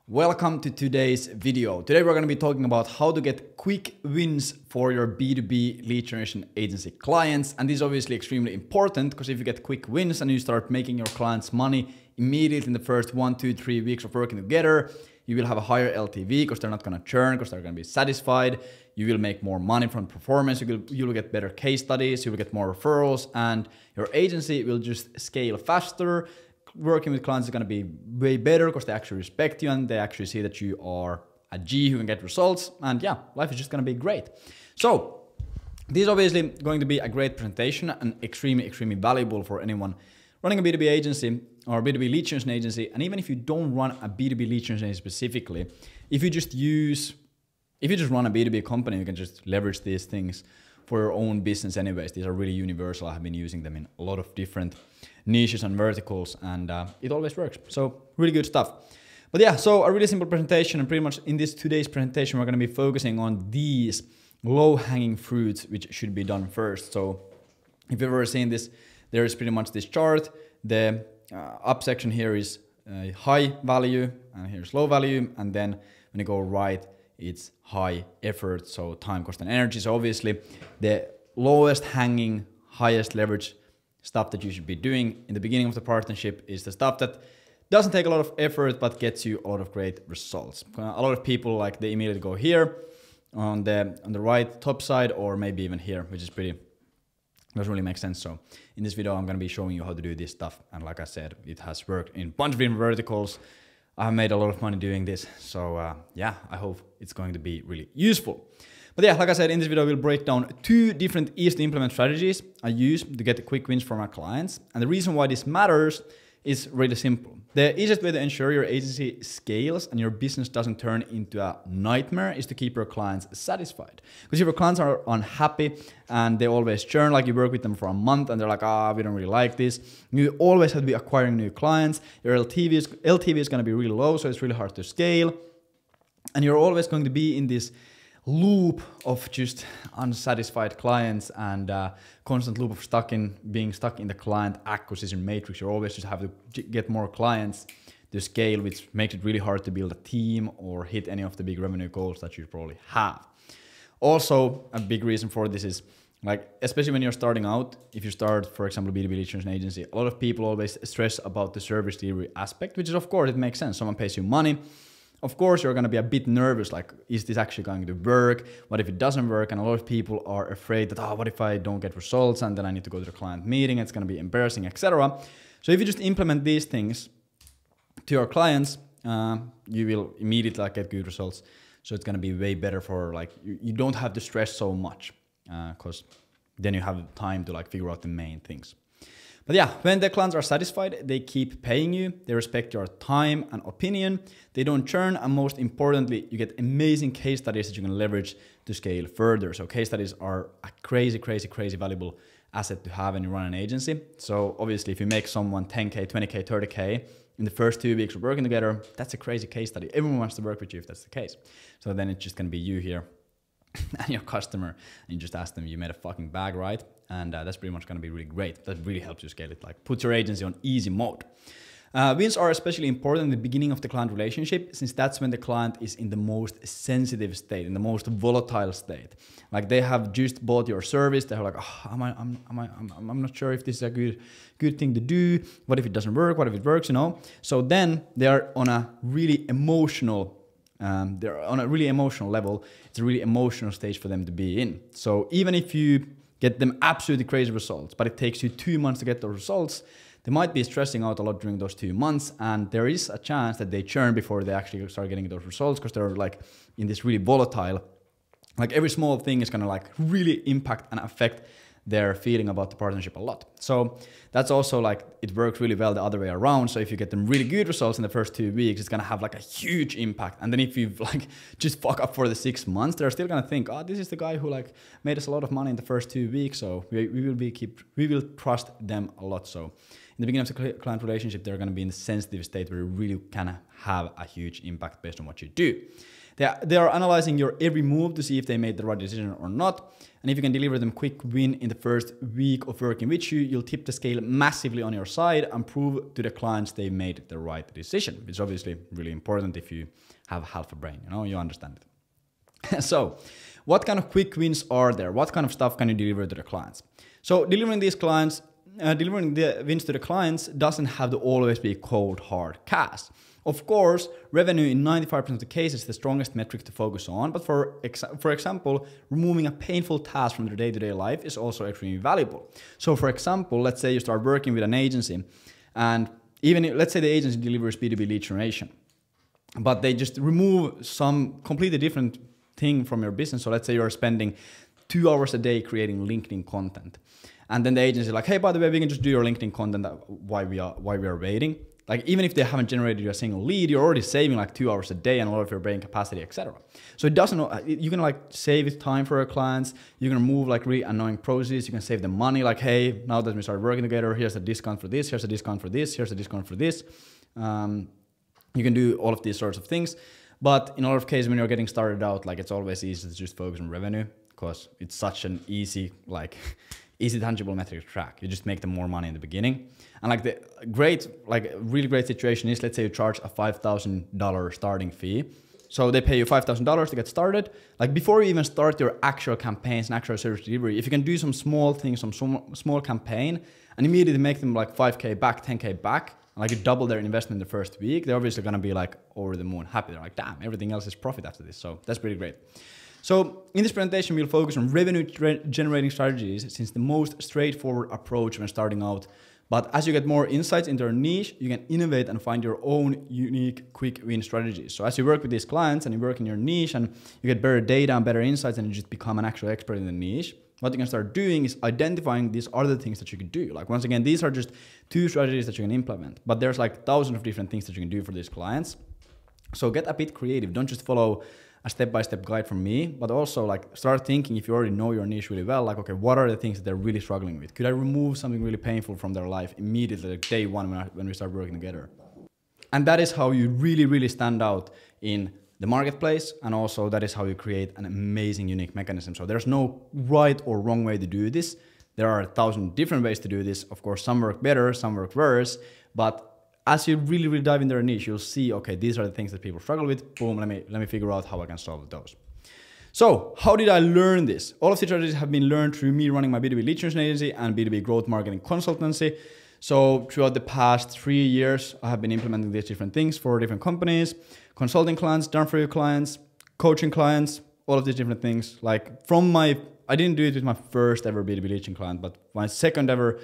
Welcome to today's video. Today we're going to be talking about how to get quick wins for your B2B lead generation agency clients. And this is obviously extremely important because if you get quick wins and you start making your clients money immediately in the first 1, 2, 3 weeks of working together, you will have a higher LTV because they're not going to churn, because they're going to be satisfied. You will make more money from performance. You will get better case studies. You will get more referrals, and your agency will just scale faster. Working with clients is going to be way better because they actually respect you and they actually see that you are a G who can get results. And yeah, life is just going to be great. So this is obviously going to be a great presentation and extremely valuable for anyone running a B2B agency or B2B lead generation agency. And even if you don't run a B2B lead generation agency specifically, if you just run a B2B company, you can just leverage these things for your own business anyways. These are really universal. I have been using them in a lot of different niches and verticals, and it always works. So really good stuff. But yeah, so a really simple presentation, and pretty much in today's presentation, we're going to be focusing on these low-hanging fruits, which should be done first. So if you've ever seen this, there is pretty much this chart. The up section here is high value, and here's low value. And then when you go right, it's high effort, so time, cost, and energy. So obviously the lowest hanging, highest leverage stuff that you should be doing in the beginning of the partnership is the stuff that doesn't take a lot of effort but gets you a lot of great results. A lot of people they immediately go here on the right top side, or maybe even here, which is doesn't really make sense. So in this video I'm going to be showing you how to do this stuff, and like I said, it has worked in a bunch of different verticals. I've made a lot of money doing this, so yeah, I hope it's going to be really useful. But yeah, like I said, in this video, we'll break down 2 different easy to implement strategies I use to get quick wins from our clients. And the reason why this matters is really simple. The easiest way to ensure your agency scales and your business doesn't turn into a nightmare is to keep your clients satisfied. Because if your clients are unhappy and they always churn, like you work with them for a month and they're like, we don't really like this, you always have to be acquiring new clients. Your LTV is going to be really low, so it's really hard to scale. And you're always going to be in this loop of just unsatisfied clients and constant loop of being stuck in the client acquisition matrix. You always just have to get more clients to scale, which makes it really hard to build a team or hit any of the big revenue goals that you probably have. Also, a big reason for this is, especially when you're starting out, if you start, for example, B2B lead generation agency, a lot of people always stress about the service delivery aspect, which is, of course, it makes sense. Someone pays you money. Of course, you're going to be a bit nervous, is this actually going to work? What if it doesn't work? And a lot of people are afraid that, what if I don't get results and then I need to go to the client meeting, it's going to be embarrassing, etc. So if you just implement these things to your clients, you will immediately get good results. So it's going to be way better for you don't have to stress so much because then you have time to figure out the main things. But yeah, when the clients are satisfied, they keep paying you, they respect your time and opinion, they don't churn, and most importantly, you get amazing case studies that you can leverage to scale further. So case studies are a crazy valuable asset to have when you run an agency. So obviously, if you make someone 10K, 20K, 30K in the first 2 weeks of working together, that's a crazy case study. Everyone wants to work with you if that's the case. So then it's just going to be you here and your customer, and you just ask them, you made a fucking bag, right? And that's pretty much going to be really great. That really helps you scale it. Put your agency on easy mode. Wins are especially important in the beginning of the client relationship, since that's when the client is in the most sensitive state, in the most volatile state. They have just bought your service. They're like, I'm not sure if this is a good thing to do. What if it doesn't work? What if it works? So then they're on a really emotional level. It's a really emotional stage for them to be in. So even if you get them absolutely crazy results, but it takes you 2 months to get those results, they might be stressing out a lot during those 2 months, and there is a chance that they churn before they actually start getting those results because they're in this really volatile, every small thing is going to really impact and affect their feeling about the partnership a lot. So that's also it works really well the other way around. So if you get them really good results in the first 2 weeks, it's gonna have a huge impact. And then if you just fuck up for the 6 months, they're still gonna think, this is the guy who made us a lot of money in the first 2 weeks. So we will trust them a lot. So the beginning of the client relationship, they're going to be in the sensitive state where you really can have a huge impact based on what you do. They are analyzing your every move to see if they made the right decision or not. And if you can deliver them quick win in the first week of working with you, you'll tip the scale massively on your side and prove to the clients they made the right decision, which is obviously really important if you have half a brain, you understand it. So what kind of quick wins are there? What kind of stuff can you deliver to the clients? So delivering the wins to the clients doesn't have to always be cold, hard cash. Of course, revenue in 95% of the cases is the strongest metric to focus on, but for example, removing a painful task from their day-to-day life is also extremely valuable. So for example, let's say you start working with an agency, and let's say the agency delivers B2B lead generation, but they just remove some completely different thing from your business. So let's say you're spending 2 hours a day creating LinkedIn content. And then the agency is like, hey, by the way, we can just do your LinkedIn content while we are waiting. Like, even if they haven't generated you a single lead, you're already saving like 2 hours a day and a lot of your brain capacity, etc. So it doesn't, you can like save time for your clients. You can remove like really annoying processes. You can save them money. Like, hey, now that we start working together, here's a discount for this, here's a discount for this, here's a discount for this. You can do all of these sorts of things. But in a lot of cases, when you're getting started out, like, it's always easy to just focus on revenue because it's such an easy tangible metric to track. You just make them more money in the beginning. And like the really great situation is, let's say you charge a $5,000 starting fee. So they pay you $5,000 to get started. Like, before you even start your actual campaigns and actual service delivery, if you can do some small things, some small campaign, and immediately make them like 5K back, 10K back, like you double their investment in the first week, they're obviously going to be like over the moon happy. They're like, damn, everything else is profit after this. So that's pretty great. So in this presentation, we'll focus on revenue generating strategies, since the most straightforward approach when starting out. But as you get more insights into your niche, you can innovate and find your own unique quick win strategies. So as you work with these clients and you work in your niche and you get better data and better insights and you just become an actual expert in the niche, what you can start doing is identifying these other things that you can do. Like, once again, these are just 2 strategies that you can implement, but there's like thousands of different things that you can do for these clients. So get a bit creative. Don't just follow a step-by-step guide from me, but also like start thinking, if you already know your niche really well, like, okay, what are the things that they're really struggling with? Could I remove something really painful from their life immediately, like day one when we start working together? And that is how you really, really stand out in the marketplace. And also that is how you create an amazing, unique mechanism. So there's no right or wrong way to do this. There are 1,000 different ways to do this. Of course, some work better, some work worse, but as you really, really dive in their niche, you'll see, okay, these are the things that people struggle with. Boom, let me figure out how I can solve those. So how did I learn this? All of the strategies have been learned through me running my B2B lead generation agency and B2B growth marketing consultancy. So throughout the past 3 years, I have been implementing these different things for different companies, consulting clients, done for you clients, coaching clients, all of these different things. Like, I didn't do it with my first ever B2B lead gen client, but my second ever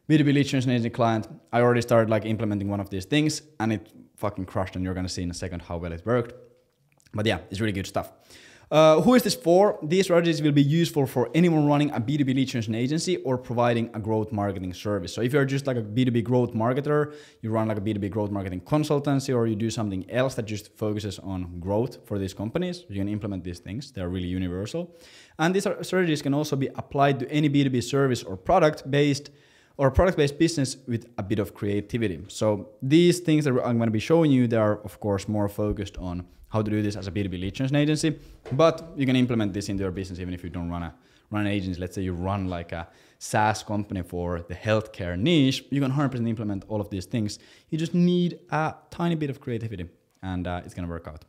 B2B lead generation agency client, I already started like implementing one of these things and it fucking crushed, and you're gonna see in a second how well it worked. But yeah, it's really good stuff. Who is this for? These strategies will be useful for anyone running a B2B lead generation agency or providing a growth marketing service. So if you're just like a B2B growth marketer, you run like a B2B growth marketing consultancy, or you do something else that just focuses on growth for these companies, you can implement these things. They're really universal. And these strategies can also be applied to any B2B service or product-based business with a bit of creativity. So these things that I'm going to be showing you, they are of course more focused on how to do this as a B2B lead generation agency, but you can implement this into your business even if you don't run an agency. Let's say you run like a SaaS company for the healthcare niche, you can 100% implement all of these things. You just need a tiny bit of creativity and it's going to work out.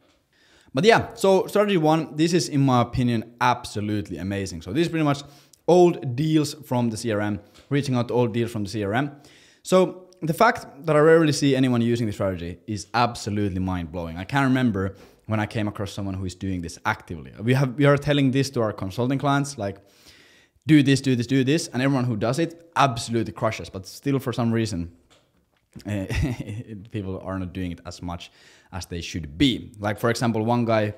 But yeah, so strategy 1, this is in my opinion absolutely amazing. So this is pretty much old deals from the CRM, reaching out to old deals from the CRM. So the fact that I rarely see anyone using this strategy is absolutely mind-blowing. I can't remember when I came across someone who is doing this actively. We are telling this to our consulting clients, like, do this, do this, do this, and everyone who does it absolutely crushes, but still for some reason, people are not doing it as much as they should be. Like, for example, one guy,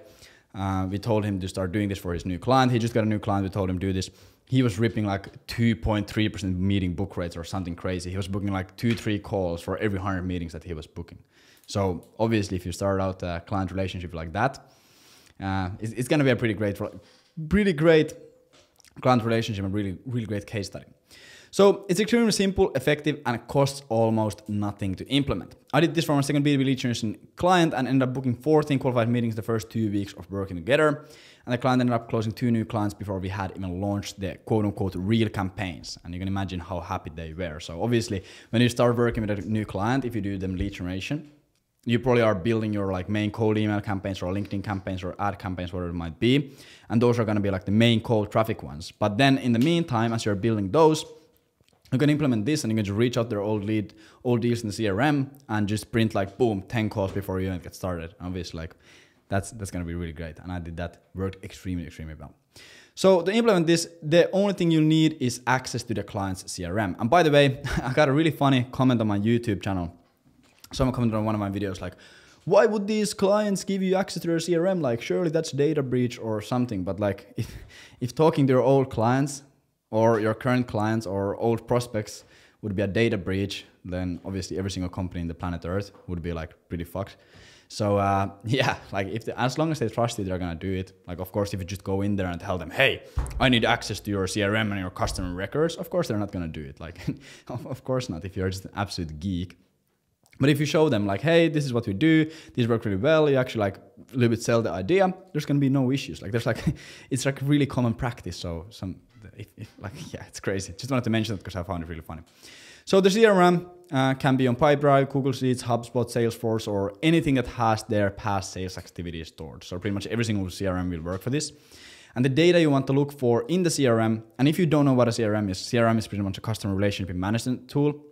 we told him to start doing this for his new client. He just got a new client, we told him do this. He was ripping like 2.3% meeting book rates or something crazy. He was booking like 2-3 calls for every 100 meetings that he was booking. So obviously, if you start out a client relationship like that, it's going to be a pretty great client relationship and really great case study. So it's extremely simple, effective, and it costs almost nothing to implement. I did this for my second B2B lead generation client and ended up booking 14 qualified meetings the first 2 weeks of working together. And the client ended up closing 2 new clients before we had even launched the quote unquote real campaigns. And you can imagine how happy they were. So obviously when you start working with a new client, if you do them lead generation, you probably are building your like main cold email campaigns or LinkedIn campaigns or ad campaigns, whatever it might be. And those are going to be like the main cold traffic ones. But then in the meantime, as you're building those, you can implement this and you can just reach out their old deals in the CRM and just print like boom, 10 calls before you even get started. Obviously, like that's going to be really great. And I did that, worked extremely well. So to implement this, the only thing you need is access to the client's CRM. And by the way, I got a really funny comment on my YouTube channel. Someone commented on one of my videos like, why would these clients give you access to their CRM? Like, surely that's data breach or something. But like, if talking to your old clients or your current clients or old prospects would be a data breach, then obviously every single company in the planet Earth would be like pretty fucked. So yeah, like as long as they trust you, they're gonna do it. Like, of course, if you just go in there and tell them, hey, I need access to your CRM and your customer records, of course they're not gonna do it. Like, of course not, if you're just an absolute geek. But if you show them like, hey, this is what we do, this worked really well, you actually like a little bit sell the idea, there's gonna be no issues. Like there's like, it's like really common practice. So like, yeah, it's crazy. Just wanted to mention it because I found it really funny. So the CRM can be on Pipedrive, Google Sheets, HubSpot, Salesforce, or anything that has their past sales activities stored. So pretty much every single CRM will work for this. And the data you want to look for in the CRM, and if you don't know what a CRM is pretty much a customer relationship management tool.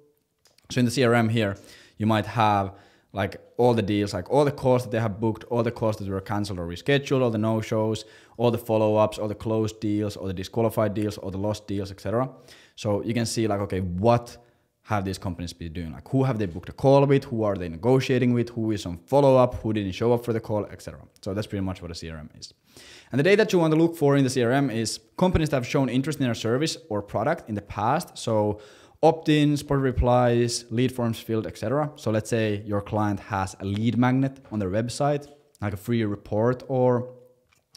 So in the CRM here, you might have like all the deals, like all the calls that they have booked, all the calls that were canceled or rescheduled, all the no-shows, all the follow-ups, all the closed deals, all the disqualified deals, all the lost deals, etc. So you can see like, okay, what have these companies been doing? Like who have they booked a call with? Who are they negotiating with? Who is on follow-up? Who didn't show up for the call, etc. So that's pretty much what a CRM is. And the data that you want to look for in the CRM is companies that have shown interest in our service or product in the past. So opt-ins, spot replies, lead forms filled, etc. So let's say your client has a lead magnet on their website, like a free report or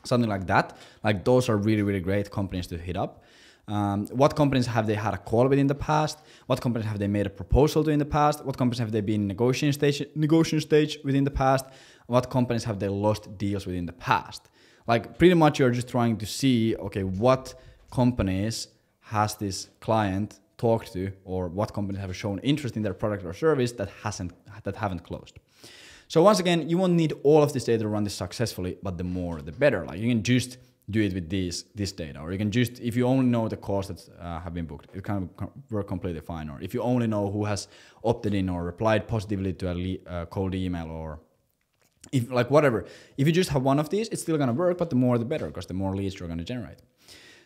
something like that. Like those are really great companies to hit up. What companies have they had a call with in the past? What companies have they made a proposal to in the past? What companies have they been in negotiation stage within the past? What companies have they lost deals within the past? Like pretty much you're just trying to see, okay, what companies has this client talked to, or what companies have shown interest in their product or service that haven't closed. So once again, you won't need all of this data to run this successfully, but the more the better. Like you can just do it with this data, or you can just, if you only know the calls that have been booked, it can work completely fine. Or if you only know who has opted in or replied positively to a cold email, or if like whatever, if you just have one of these, it's still gonna work, but the more the better, because the more leads you're gonna generate.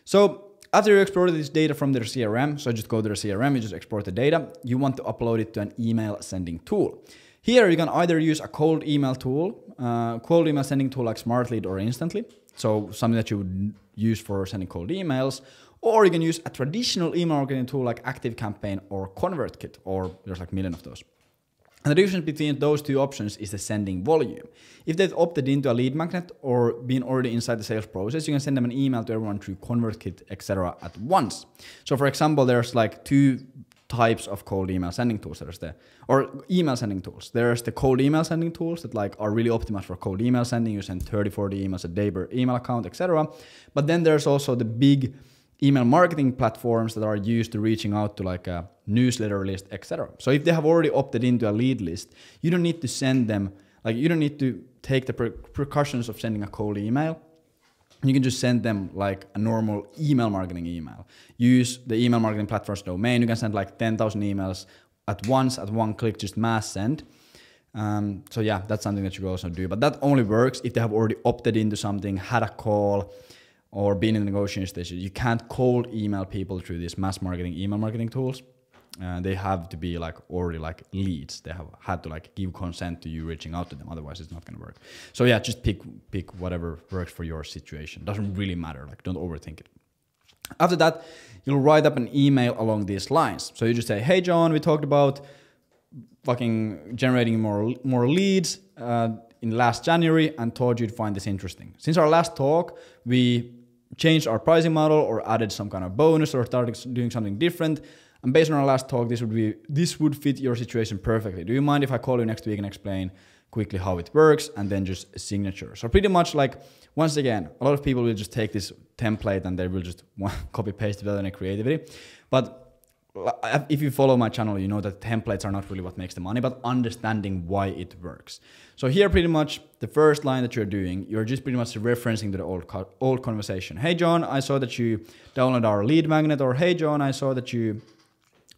So after you export this data from their CRM, so just go to their CRM, you just export the data, you want to upload it to an email sending tool. Here you can either use a cold email sending tool like SmartLead or Instantly, so something that you would use for sending cold emails, or you can use a traditional email marketing tool like ActiveCampaign or ConvertKit, or there's like a million of those. And the difference between those two options is the sending volume. If they've opted into a lead magnet or been already inside the sales process, you can send them an email to everyone through ConvertKit, etc. at once. So for example, there's like 2 types of cold email sending tools. Or email sending tools. There's the cold email sending tools that like are really optimized for cold email sending. You send 30, 40 emails a day per email account, etc. But then there's also the big email marketing platforms that are used to reaching out to like a newsletter list, etc. So if they have already opted into a lead list, you don't need to send them, like you don't need to take the precautions of sending a cold email. You can just send them like a normal email marketing email. Use the email marketing platform's domain. You can send like 10,000 emails at once, at one click, just mass send. So yeah, that's something that you can also do. But that only works if they have already opted into something, had a call, or been in the negotiation stage. You can't cold email people through these mass marketing email marketing tools. They have to be like already like leads. They have had to like give consent to you reaching out to them. Otherwise it's not going to work. So yeah, just pick whatever works for your situation. Doesn't really matter. Like don't overthink it. After that, you'll write up an email along these lines. So you just say, hey John, we talked about fucking generating more leads in last January and thought you'd find this interesting. Since our last talk, we changed our pricing model or added some kind of bonus or started doing something different. And based on our last talk, this would fit your situation perfectly. Do you mind if I call you next week and explain quickly how it works, and then just signature? So pretty much like, once again, a lot of people will just take this template and they will just copy paste it without any creativity. But if you follow my channel, you know that templates are not really what makes the money, but understanding why it works. So here, pretty much the first line that you're doing, you're just pretty much referencing to the old conversation. Hey John, I saw that you downloaded our lead magnet, or hey John, I saw that you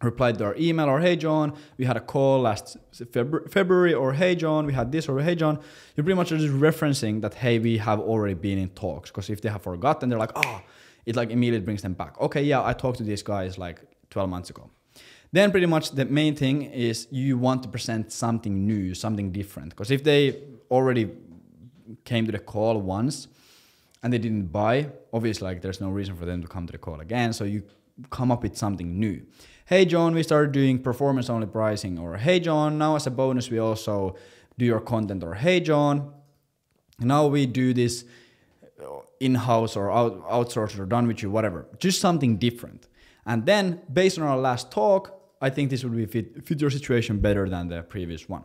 replied to our email, or hey John, we had a call last February, or hey John, we had this, or hey John. You're pretty much just referencing that, hey, we have already been in talks, because if they have forgotten, they're like, oh, it like immediately brings them back. Okay, yeah, I talked to these guys like 12 months ago. Then pretty much the main thing is you want to present something new, something different, because if they already came to the call once and they didn't buy, obviously like there's no reason for them to come to the call again, so you come up with something new. Hey John, we started doing performance only pricing, or hey John, now as a bonus we also do your content, or hey John, now we do this in-house or outsourced or done with you, whatever. Just something different. And then based on our last talk, I think this would be fit your situation better than the previous one.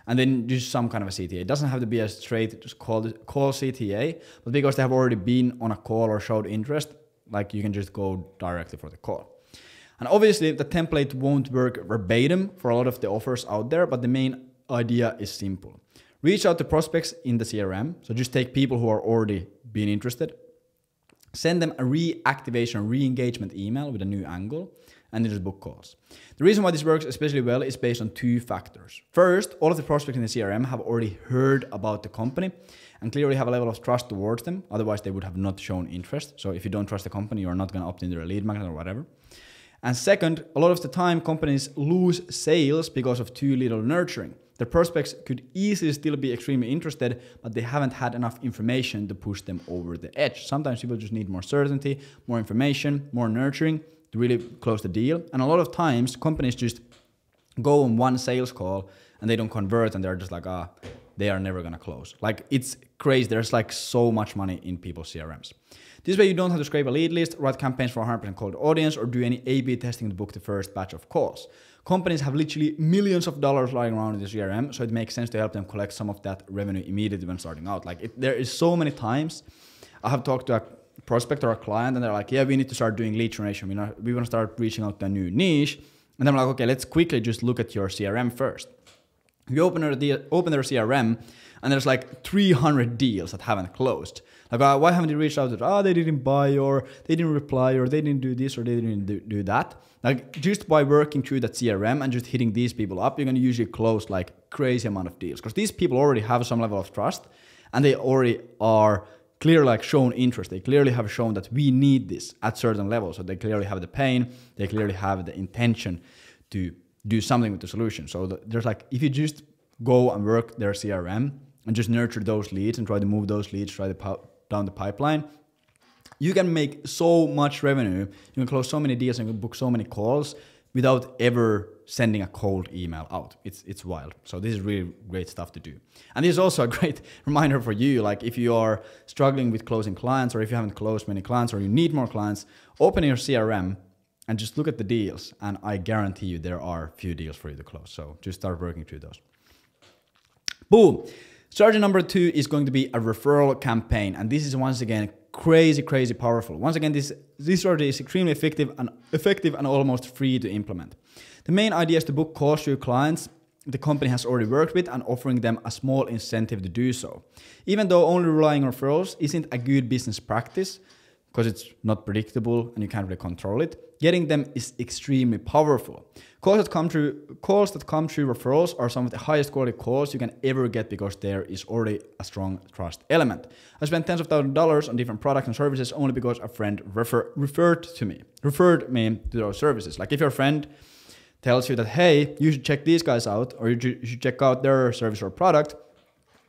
And then just some kind of a CTA. It doesn't have to be a straight just call CTA, but because they have already been on a call or showed interest, like you can just go directly for the call. And obviously the template won't work verbatim for a lot of the offers out there, but the main idea is simple. Reach out to prospects in the CRM. So just take people who are already been interested, send them a reactivation, re-engagement email with a new angle, and then just book calls. The reason why this works especially well is based on two factors. First, all of the prospects in the CRM have already heard about the company and clearly have a level of trust towards them. Otherwise, they would have not shown interest. So if you don't trust the company, you're not going to opt into their lead magnet or whatever. And second, a lot of the time companies lose sales because of too little nurturing. The prospects could easily still be extremely interested, but they haven't had enough information to push them over the edge. Sometimes people just need more certainty, more information, more nurturing to really close the deal. And a lot of times companies just go on one sales call and they don't convert, and they're just like, they are never gonna close. Like, it's crazy. There's like so much money in people's CRMs. This way you don't have to scrape a lead list, write campaigns for a 100% cold audience, or do any A/B testing to book the first batch of calls. Companies have literally millions of dollars lying around in the CRM, so it makes sense to help them collect some of that revenue immediately when starting out. Like, there is so many times I have talked to a prospect or a client and they're like, yeah, we need to start doing lead generation. We want to start reaching out to a new niche. And then I'm like, okay, let's quickly just look at your CRM first. You open their CRM and there's like 300 deals that haven't closed. Like, why haven't you reached out to, they didn't buy, or they didn't reply, or they didn't do this, or they didn't do that. Like, just by working through that CRM and just hitting these people up, you're going to usually close like crazy amount of deals, because these people already have some level of trust and they already are clearly like shown interest. They clearly have shown that we need this at certain levels. So they clearly have the pain, they clearly have the intention to do something with the solution. So there's like, if you just go and work their CRM and just nurture those leads and try to move those leads, try to down the pipeline, you can make so much revenue. You can close so many deals and you can book so many calls without ever sending a cold email out. It's wild. So this is really great stuff to do. And this is also a great reminder for you. Like, if you are struggling with closing clients, or if you haven't closed many clients, or you need more clients, open your CRM and just look at the deals. And I guarantee you there are few deals for you to close. So just start working through those. Boom. Strategy number 2 is going to be a referral campaign. And this is once again crazy powerful. Once again, this strategy is extremely effective and almost free to implement. The main idea is to book calls to your clients the company has already worked with and offering them a small incentive to do so. Even though only relying on referrals isn't a good business practice, because it's not predictable and you can't really control it, getting them is extremely powerful. Calls that come through referrals are some of the highest quality calls you can ever get, because there is already a strong trust element. I spent tens of thousands of dollars on different products and services only because a friend referred me to those services. Like, if your friend tells you that, hey, you should check these guys out, or you should check out their service or product,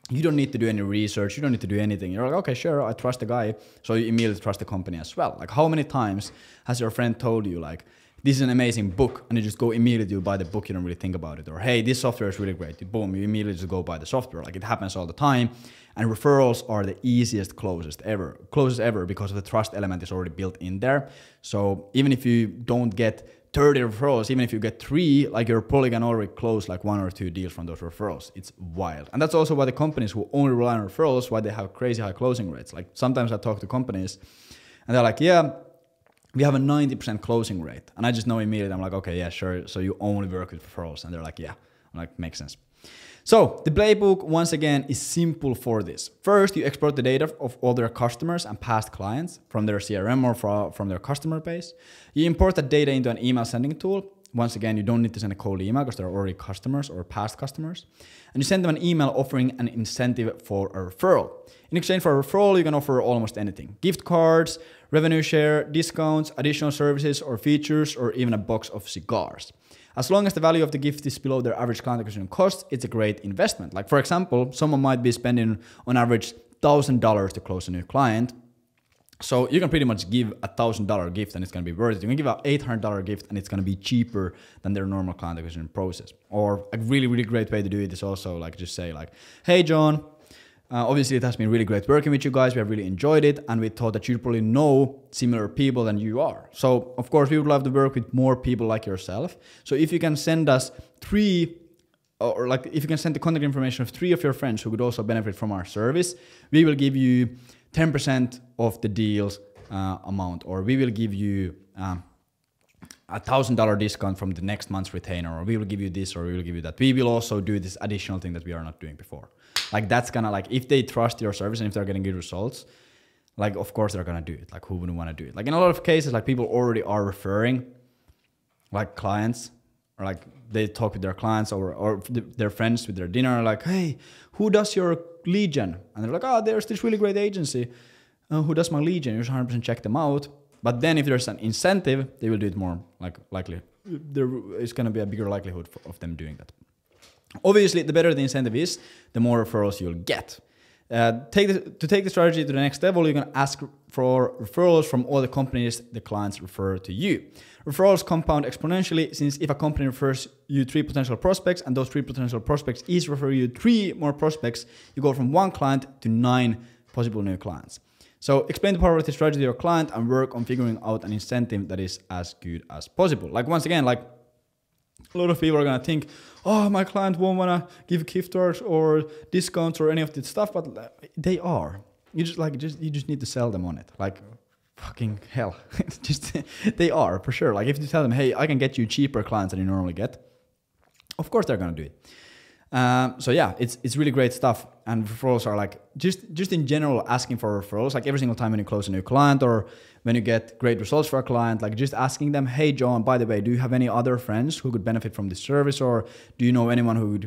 you don't need to do any research. You don't need to do anything. You're like, okay, sure, I trust the guy. So you immediately trust the company as well. Like, how many times has your friend told you, like, this is an amazing book, and you just go immediately to buy the book, you don't really think about it. Or, hey, this software is really great. Boom, you immediately just go buy the software. Like, it happens all the time. And referrals are the easiest, closest ever, because of the trust element is already built in there. So even if you don't get 30 referrals, even if you get 3, like you're probably gonna already close like 1 or 2 deals from those referrals. It's wild. And that's also why the companies who only rely on referrals, why they have crazy high closing rates. Like sometimes I talk to companies and they're like, yeah, we have a 90% closing rate. And I just know immediately, I'm like, okay, yeah, sure. So you only work with referrals. And they're like, yeah, I'm like, makes sense. So the playbook, once again, is simple for this. First, you export the data of all their customers and past clients from their CRM or from their customer base. You import that data into an email sending tool. Once again, you don't need to send a cold email because they're already customers or past customers. And you send them an email offering an incentive for a referral. In exchange for a referral, you can offer almost anything. Gift cards, revenue share, discounts, additional services or features, or even a box of cigars. As long as the value of the gift is below their average client acquisition cost, it's a great investment. Like for example, someone might be spending on average $1,000 to close a new client. So you can pretty much give a $1,000 gift and it's going to be worth it. You can give an $800 gift and it's going to be cheaper than their normal client acquisition process. Or a really, really great way to do it is also like just say like, hey John, obviously it has been really great working with you guys. We have really enjoyed it. And we thought that you probably know similar people than you are. So of course we would love to work with more people like yourself. So if you can send us 3 or like if you can send the contact information of 3 of your friends who could also benefit from our service, we will give you 10% of the deal's amount, or we will give you $1,000 discount from the next month's retainer, or we will give you this, or we will give you that. We will also do this additional thing that we are not doing before. Like that's gonna like, if they trust your service and if they're getting good results, like of course they're gonna do it. Like who wouldn't want to do it? Like in a lot of cases, like people already are referring like clients, or like they talk with their clients or their friends with their dinner, like, hey, who does your lead gen? And they're like, oh, there's this really great agency who does my lead gen. You should 100% check them out. But then if there's an incentive, they will do it more like likely. There is going to be a bigger likelihood of them doing that. Obviously, the better the incentive is, the more referrals you'll get. To take the strategy to the next level, you're going to ask for referrals from all the companies the clients refer to you. Referrals compound exponentially, since if a company refers you 3 potential prospects and those 3 potential prospects each refer you 3 more prospects, you go from 1 client to 9 possible new clients. So explain the power of the strategy to your client and work on figuring out an incentive that is as good as possible. Like once again, like a lot of people are going to think, oh, my client won't want to give gift cards or discounts or any of this stuff, but they are. You just need to sell them on it. Like fucking hell. They are for sure. Like if you tell them, hey, I can get you cheaper clients than you normally get, of course they're going to do it. So yeah, it's really great stuff. And referrals are like, just in general, asking for referrals, like every single time when you close a new client or when you get great results for a client, like just asking them, hey John, by the way, do you have any other friends who could benefit from this service? Or do you know anyone who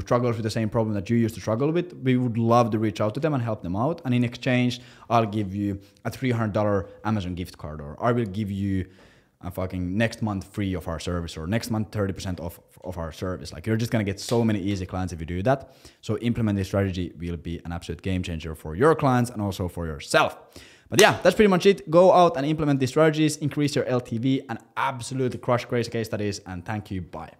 struggles with the same problem that you used to struggle with? We would love to reach out to them and help them out. And in exchange, I'll give you a $300 Amazon gift card, or I will give you a fucking next month free of our service, or next month 30% off of our service. Like you're just gonna get so many easy clients if you do that. So implementing this strategy will be an absolute game changer for your clients and also for yourself. But yeah, that's pretty much it. Go out and implement these strategies, increase your LTV, and absolutely crush crazy case studies. And thank you. Bye.